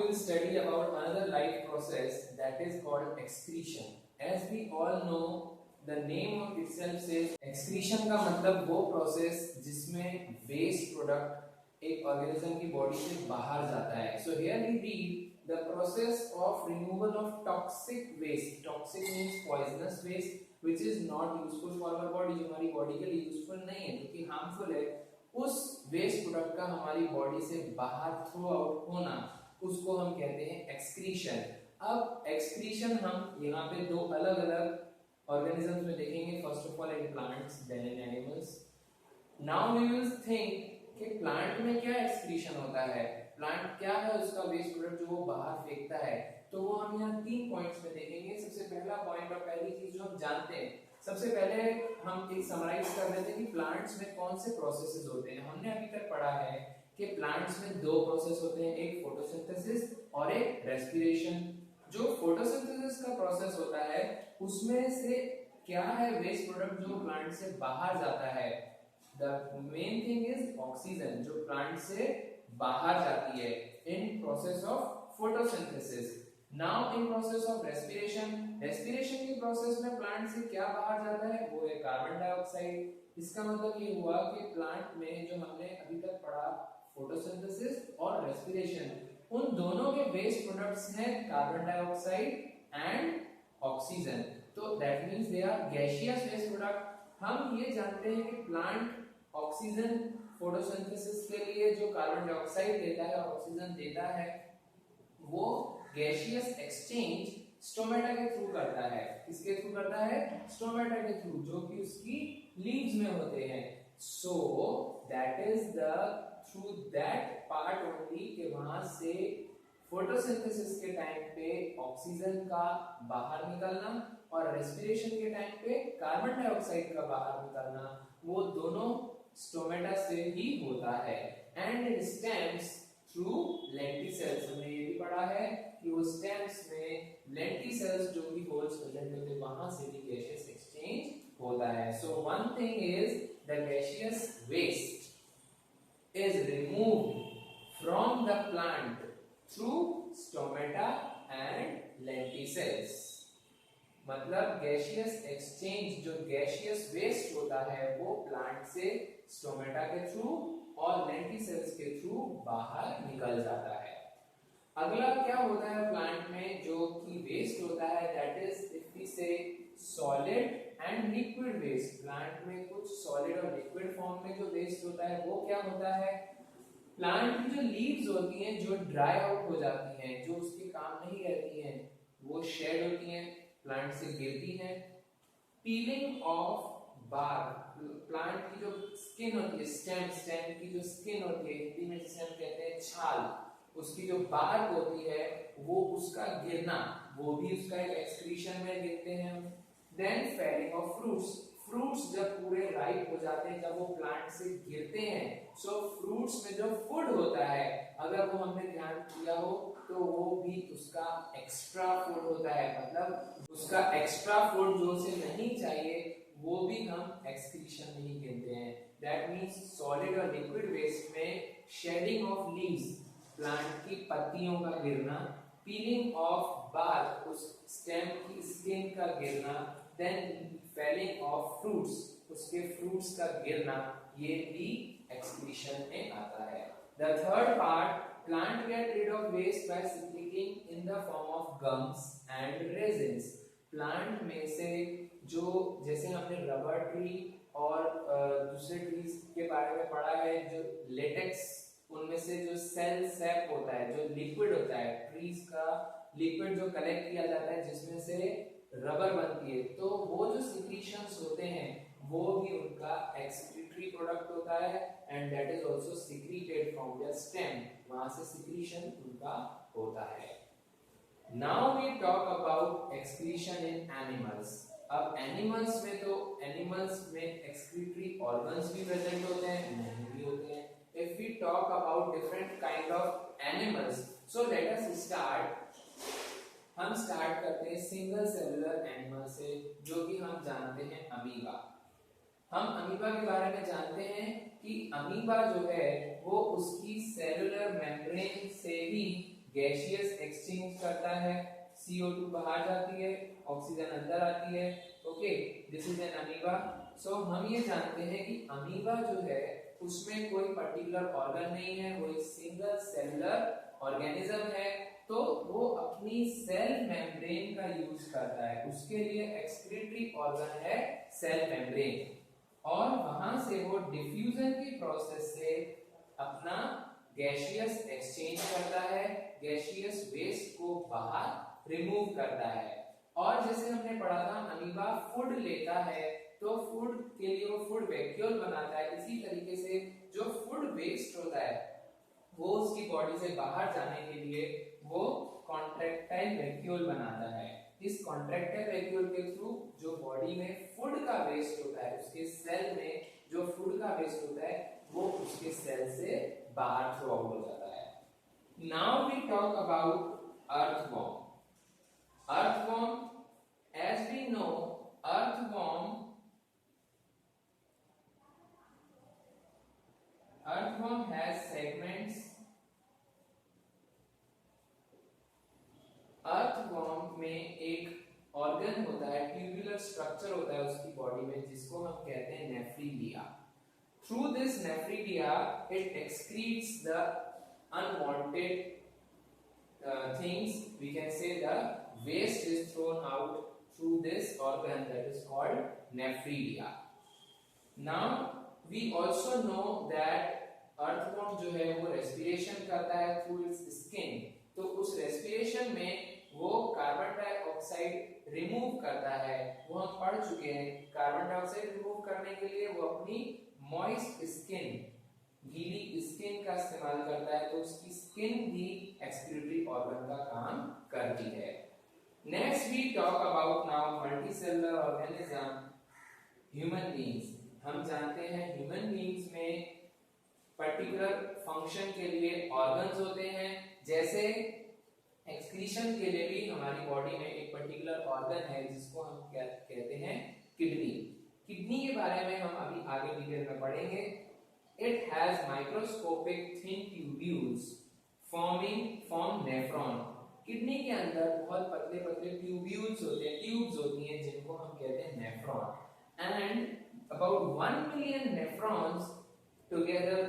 will study about another life process that is called excretion. As we all know, the name of itself says excretion का मतलब वो process जिसमें waste product एक organism की body से बाहर जाता है. So here we read the process of removal of toxic waste. Toxic means poisonous waste which is not useful for our body, जो हमारी body के लिए useful नहीं है, जो कि harmful है. उस वेस्ट प्रोडक्ट का हमारी बॉडी से बाहर थ्रो आउट होना, उसको हम कहते हैं एक्सक्रीशन. अब एक्सक्रीशन हम यहाँ पे दो अलग अलग ऑर्गेनिजम्स में देखेंगे. First of all in plants, then in animals. Now we will think कि प्लांट में क्या एक्सक्रीशन होता है, प्लांट क्या है उसका वेस्ट प्रोडक्ट जो वो बाहर फेंकता है. तो वो हम यहाँ 3 पॉइंट्स में देखेंगे. सबसे पहला पॉइंट और पहली चीज जो हम जानते हैं, सबसे पहले हम एक समराइज कर लेते हैं कि प्लांट्स में कौन से प्रोसेसेस होते हैं. हमने अभी तक पढ़ा है कि प्लांट्स में दो प्रोसेस होते हैं, एक फोटोसिंथेसिस और एक रेस्पिरेशन. जो फोटोसिंथेसिस का प्रोसेस होता है उसमें से क्या है वेस्ट प्रोडक्ट जो प्लांट से बाहर जाता है. The main thing is oxygen जो प्लांट से बाहर जाती है in process of photosynthesis. Now in process of respiration, respiration की प्रोसेस में प्लांट से क्या बाहर जाता है, वो है कार्बन डाइऑक्साइड. इसका मतलब ये हुआ कि प्लांट में जो हमने अभी तक पढ़ा फोटोसिंथेसिस और रेस्पिरेशन, उन दोनों के वेस्ट प्रोडक्ट्स हैं कार्बन डाइऑक्साइड एंड ऑक्सीजन. तो that means they are gaseous waste product. हम ये जानते हैं कि प्लांट ऑक्सीजन फोटोसिंथेसिस के लिए जो कार्बन डाइऑक्साइड देता है और ऑक्सीजन देता है, वो गैसियस एक्सचेंज स्टोमेटा के थ्रू करता है. किसके थ्रू करता है, स्टोमेटा के थ्रू, जो कि उसकी लीव्स में होते हैं. So that is the through that part only कि वहां से फोटोसिंथेसिस के टाइम पे ऑक्सीजन का बाहर निकलना और रेस्पिरेशन के टाइम पे कार्बन डाइऑक्साइड का बाहर निकलना, वो दोनों स्टोमेटा से ही होता है. And in stems through lenticels. हमने ये भी पढ़ा है कि वो स्टेम्स में लेंटिसेल्स जो भी होल्स प्रेजेंट होते हैं वहां से भी गैसियस एक्सचेंज होता है. So one thing is the gaseous waste is removed from the plant through stomata and lenticels. मतलब गैसियस एक्सचेंज जो गैसियस वेस्ट होता है वो प्लांट से स्टोमेटा के थ्रू और लेंटिसेल्स के थ्रू बाहर निकल जाता है. अगला क्या होता है प्लांट में जो कि वेस्ट होता है, that is if we say solid and liquid waste. Plant में कुछ सॉलिड और लिक्विड फॉर्म में जो वेस्ट होता है वो क्या होता है, प्लांट की जो लीव्स होती हैं जो ड्राई आउट हो जाती हैं, जो उसके काम नहीं रहती हैं, वो शेड होती हैं, प्लांट से गिरती हैं. पीलिंग ऑफ बार्क, प्लांट की जो स्किन होती है, स्टेम की जो स्किन होती है, हिंदी में जिसे हम कहते हैं छाल, उसकी जो बार्क होती है वो उसका गिरना, वो भी उसका एक एक्सक्रीशन में गिरते हैं. Then falling of fruits, fruits जब पूरे राइप हो जाते हैं, जब वो प्लांट से गिरते हैं, सो फ्रूट्स में जो फूड होता है अगर वो हमने ध्यान दिया हो तो वो भी उसका एक्स्ट्रा फूड होता है. मतलब उसका एक्स्ट्रा फूड जो उसे नहीं चाहिए वो भी हम एक्सक्रीशन में ही गिनते हैं. दैट मींस सॉलिड और लिक्विड वेस्ट में शेडिंग ऑफ लीव्स, प्लांट की पत्तियों का गिरना, पीलिंग ऑफ बार्क, उस स्टेम की स्किन का गिरना, देन फेलिंग ऑफ फ्रूट्स, उसके फ्रूट्स का गिरना, ये भी एक्सक्रीशन में आता है. The third part, plant get rid of waste by secreting in the form of gums and resins. Plant में से जो, जैसे हमने रबर ट्री और दूसरे ट्रीज के बारे में पढ़ा है, जो लेटेक्स, उनमें से जो सेल सैप होता है, जो लिक्विड होता है, ट्रीज का लिक्विड जो कलेक्ट किया जाता है जिसमें से रबर बनती है, तो वो जो सिक्रीशंस होते हैं वो भी उनका एक्सक्रीटरी प्रोडक्ट होता है. And that is also secreted from their stem, वहां से सिक्रीशन उनका होता है. Now we talk about excretion in animals. अब एनिमल्स में तो एनिमल्स में एक्सक्रीटरी ऑर्गन्स भी प्रेजेंट होते हैं, नहीं भी होते हैं. If we talk about different kind of animals, so let us start. हम स्टार्ट करते हैं सिंगल सेलुलर एनिमल से, जो कि हम जानते हैं अमीबा. हम अमीबा के बारे में जानते हैं कि अमीबा जो है वो उसकी सेलुलर मेम्ब्रेन से ही गैसियस एक्सचेंज करता है, CO2 बाहर जाती है, ऑक्सीजन अंदर आती है। Okay, this is an amoeba. So हम ये जानते हैं कि अमीबा जो है उसमें कोई पर्टिकुलर ऑर्गन नहीं है, वो एक सिंगल सेलुलर ऑर्गेनिज्म है। तो वो अपनी सेल मेम्ब्रेन का यूज करता है, उसके लिए एक्सक्रीटरी ऑर्गन है सेल मेम्ब्रेन, और वहां से वो डिफ्यूजन की प्रोसेस से अपना गैसियस एक्सचेंज करता है, गैसियस वेस्ट को बाहर रिमूव करता है। और जैसे हमने पढ़ा था अमीबा फूड लेता है तो फूड के लिए वो फूड वैक्यूल बनाता है। इसी तरीके से जो फूड वेस्ट होता है वो उसकी बॉडी से बाहर जाने के लिए वो कॉन्ट्रैक्टाइल वैक्यूल बनाता है। इस कॉन्ट्रैक्टाइल वैक्यूल के थ्रू जो बॉडी में फूड का वेस्ट होता है, उसके सेल में जो फूड का वेस्ट होता है वो उसके सेल से बाहर थ्रू आउट हो जाता है। Now we talk about earthworm. Earthworm, as we know, earthworm has segments। Earthworm में एक ऑर्गन होता है, ट्यूबुलर स्ट्रक्चर होता है उसकी बॉडी में, जिसको हम कहते हैं nephridia. Through this nephridia it excretes the unwanted things, we can say the waste is thrown out through this organ that is called nephridia. Now we also know that earthworm जो है वो respiration करता है through its skin। तो उस respiration में वो carbon dioxide remove करता है, वो हम पढ़ चुके हैं। कार्बन डाइऑक्साइड रिमूव करने के लिए वो अपनी मॉइस्ट स्किन, गीली स्किन का इस्तेमाल करता है, तो उसकी स्किन भी एक्सक्रीटरी ऑर्गन का काम करती है। Next we talk about now multicellular organism, human beings. हम जानते हैं ह्यूमन बीइंग्स में पर्टिकुलर फंक्शन के लिए ऑर्गन्स होते हैं, जैसे एक्सक्रीशन के लिए भी हमारी बॉडी में एक पर्टिकुलर ऑर्गन है जिसको हम कहते हैं किडनी। किडनी के बारे में हम अभी आगे डिटेल में पढ़ेंगे। It has microscopic thin tubules form nephron। Kidney के अंदर बहुत पतले पतले ट्यूब्यूल्स होते हैं, ट्यूब्स होती हैं, जिनको हम कहते हैं nephron. And about 1 million nephrons together